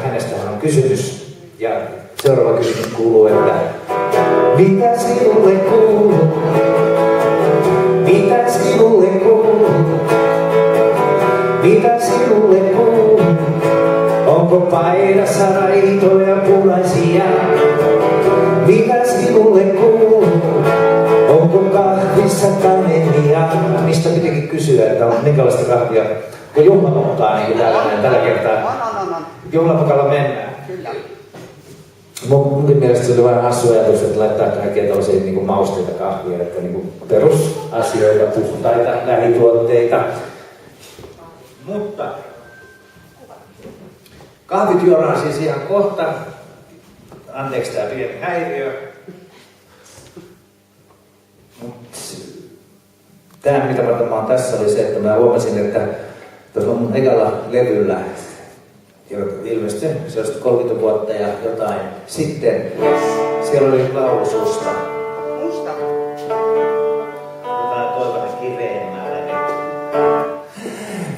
Hänestähän on kysymys. Ja seuraava kysymys kuuluu, että mitä sinulle kuuluu? Mitä sinulle kuuluu? Mitä sinulle kuuluu? Onko paidassa raitoja punaisia? Mitä sinulle kuuluu? Onko kahvissa kanelia? Mistä pitikin kysyä, että on minkälaista kahvia? Kun juhlamokkaa niin tällä kertaa. Juhlamokalla mennään. Kyllä. Munkin mielestä se oli vähän hassu ajatus, että laittaa kaikkia tällaisia niin mausteita kahvia, että niin perusasioita, puhtaita, lähituotteita. Mutta kahvit juodaan siis ihan kohta. Anteeksi tää pieni häiriö. Tämä mitä mä oon tässä oli se, että mä huomasin, että tuossa mun ekalla levyllä, joka ilmestyi sellaista 30 vuotta ja jotain sitten, siellä oli laulu susta. Musta. Jotain toivonen kireemmälle.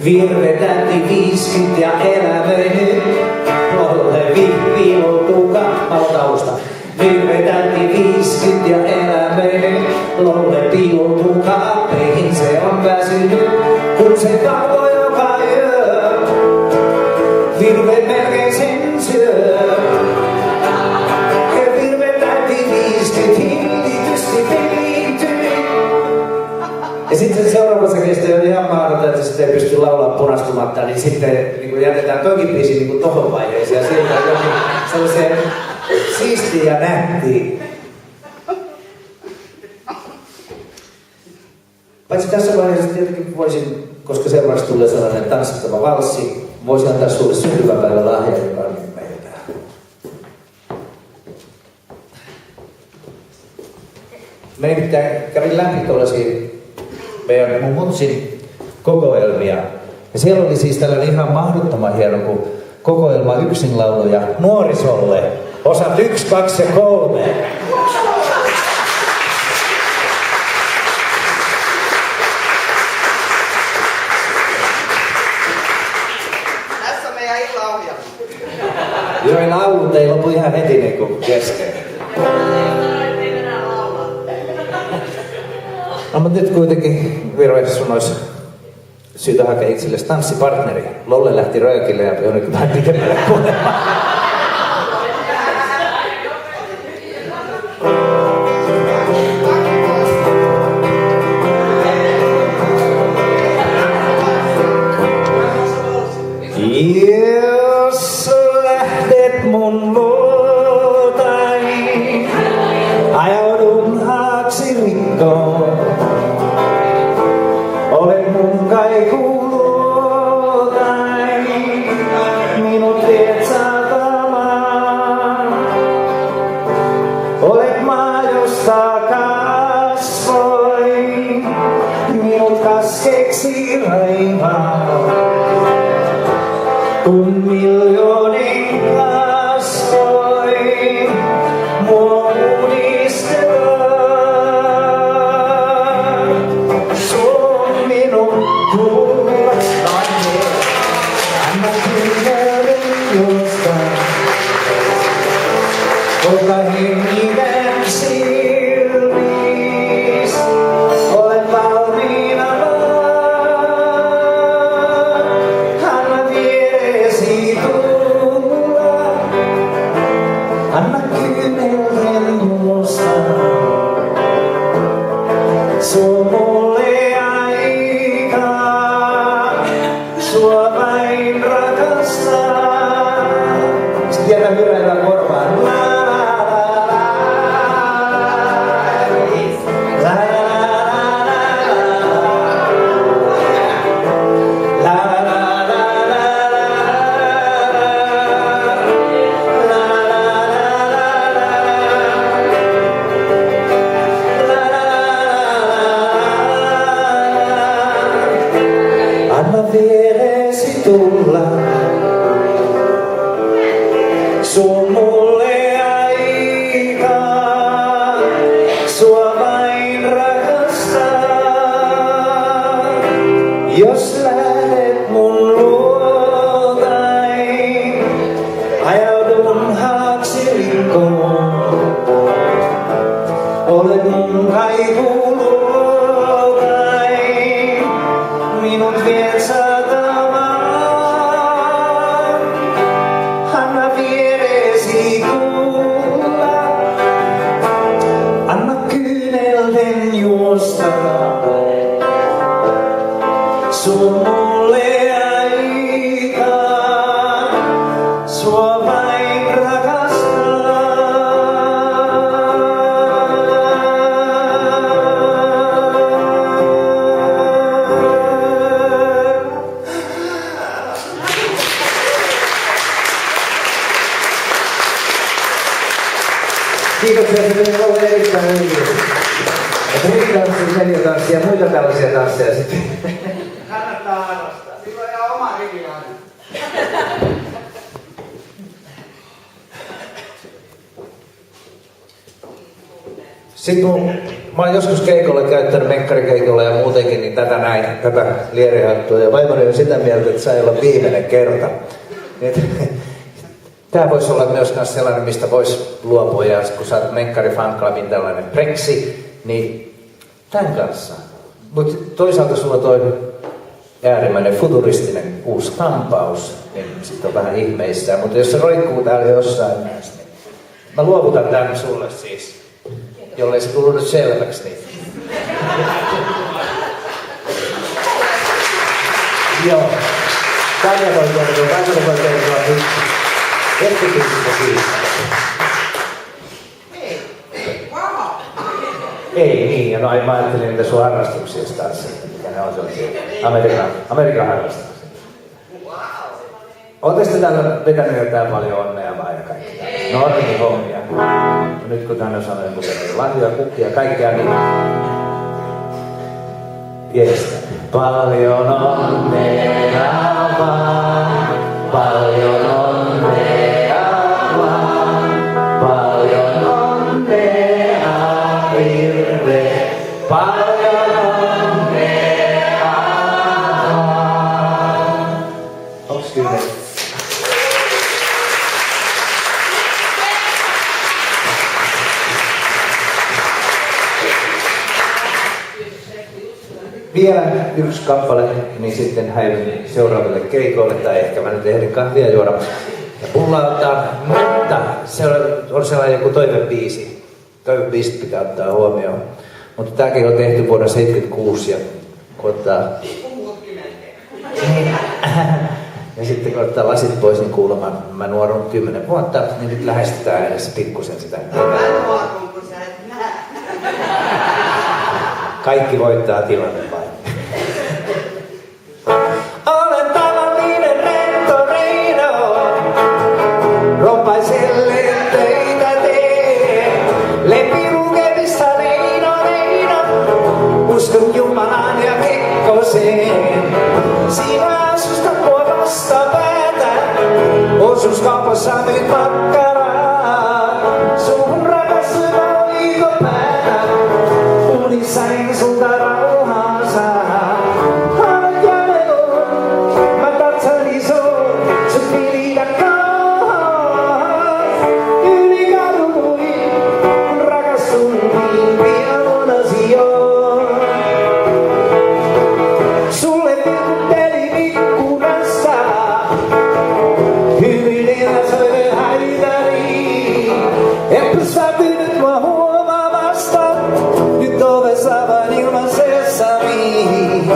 Virvetäti 50 ja elämöi nyt, lolle viiloutuuka, laulutausta. Virvetäti 50 ja elämöi nyt, lolle piiloutuuka, meihin se on väsynyt, kun se valvoi joka yö. Virve melkein sen syö. Ja virvetäti 50 hillitysti viihtyi. Ja sitten se seuraavassa kestää jo ihan mahdollista, että sitten ei pysty laulaa punastumatta, niin sitten niin jätetään toikin biisi niin tohon vaiheeseen ja sieltä jokin sellaiseen siistiin ja nättiin. Paitsi tässä vaiheessa tietenkin voisin, koska seuraavaksi tulee sellainen tanssittava valssi, voisin antaa sulle syntymäpäivän lahja, joka on meiltä. Mä nimittäin kävin läpi tuollaisia mun mutsin kokoelmia. Ja siellä oli siis tällainen ihan mahdottoman hieno kuin kokoelma yksinlauluja nuorisolle. Osat 1, 2 ja 3. Tässä on meidän illaohjelma. Joo, ja laulut ei lopu ihan heti niinku kesken. No mutta nyt kuitenkin Virve, sun olisi syytä hakea itsellesi tanssipartneri. Lolle lähti röökille ja jonnekin vähän pidemmälle kuulemaan. Jos lähdet mun luotai, ajaudun haaksirikkoon. Olet mun kaikuluotai, minut viet satamaan. Olet maa, josta kasvoin, minut kaskeksi raivaa. Kun miljoonin kasvoi, mua unistetaan. Suon minun kuulostamme, anna kyynelen juosta. Ota henginen silmis, olet valmiina vaan. Anna vieresi tulla, anna kyynelen juosta. Suo mulle aikaa, sua vain rakastaa. Sitten jätä hyräillä korvaan. Anna vieresi tulla, suo mulle aikaa, sua vain rakastaa. Jos lähdet mun luotai, Ajaudun haaksirikkoon. Olet mun kaikuluokain, minut viet satamaan. Anna vieresi tulla, anna kyynelten juosta. Suo mulle aikaa, sua vain rakastaa. Kiitoksia, se tuli ollut erittäin hyvin. Riitanssin, neljätanssia ja muita tällaisia tansseja sitten. Kannattaa harrastaa. Sillä on ihan oma rivi aina. Sitten mä oon joskus keikolla käyttänyt, mekkarikeikolla ja muutenkin, niin tätä lierihattua. Ja vaimoni on sitä mieltä, että sai olla viimeinen kerta. Tää voisi olla myös sellainen, mistä voisi luopua. Ja kun sä oot Menkkari Fan Clubin tällainen preksi, niin tämän kanssa. Mutta toisaalta sulla toi äärimmäinen futuristinen uusi kampaus, niin sit on vähän ihmeissään. Mutta jos se roikkuu täällä jossain näissä, niin mä luovutan tämän sulle siis. Jollei se tullut nyt selväksi, niin. Joo. Tanja voi kertoa nyt. Ettekö siitä? Ei niin, ja no mä ajattelin niitä sun harrastuksia taas, mikä ne on sellaisia Amerikan harrastuksia. Ootteko te täällä vetänyt jotain paljon onnea vai kaikkea? No onnekin hommia. Nyt kun tänne sanoin, kun teillä on lahjoja, kukkia, kaikkea, niin jeestä. Paljon onnea vaan, paljon onnea vaan, paljon onnea hirve, paljon onnea vaan. Onks kyllä? Vielä yksi kappale, niin sitten häivyn seuraaville keikoille, tai ehkä mä nyt ehdin kahvia juoda ja pullauttaa, mutta se on sellainen joku toivebiisi. Toivebiisit pitää ottaa huomioon. Mutta tämäkin on tehty vuonna 1976 ja kun ottaa... Ja sitten kun ottaa lasit pois, niin kuulemma mä nuorun 10 vuotta, niin nyt lähestytään edes pikkusen sitä. Mä nuorun, kun sä et näe. Kaikki voittaa tilanne vain. Olen tavallinen rento Reino, rompaiselle töitä teen. Lempi lukemista Reino, uskon Jumalaan ja Kekkoseen. Sinä asustat mua vastapäätä, osuuskaupassa myyt makkaraa. Suhun rakastuna oliko päätä, unisain sulta rauhansa. Haluat jälleen, mä katson isoon, sut vilitakaan. Yli kaduin, kun rakastun niin pian monasi jo. Sulle peli ikkunasta, hyvin soiden haitari. Eppä sä pidät mua huomaamasta, nyt ovessa vain ilman sesamiin.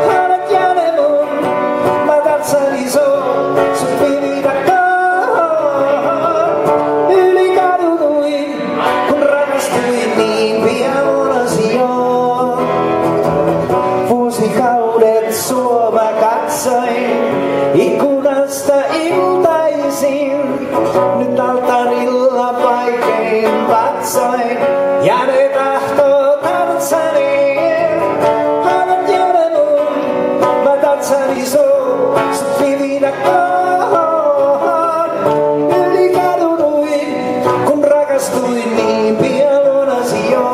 Haluat jäädä mun, mä katson isoon, sut vilitakaan. Yli kaduin, kun rakastuin niin pian monasi jo. Vuosikaudet sua mä katsoin, ikkunasta iltaisin. Nyt altarilla vaikein vatsoin, ja ne tahtoo tanssani. Haluat jäädä mun, mä katson isoon, sut vilitakaan. Yli kaduin, kun rakastuin niin pian monasi jo.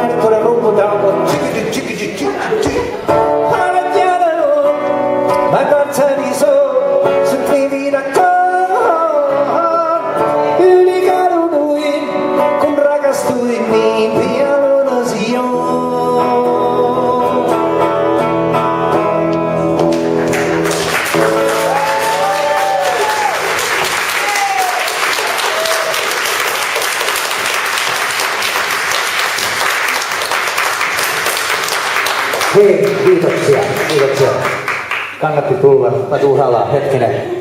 Nyt tulee rumputauko. Haluat jäädä mun, mä katson isoon, sut vilitakaan. Kiitoksia. Kannatti tulla. Mä tuun hetkinen.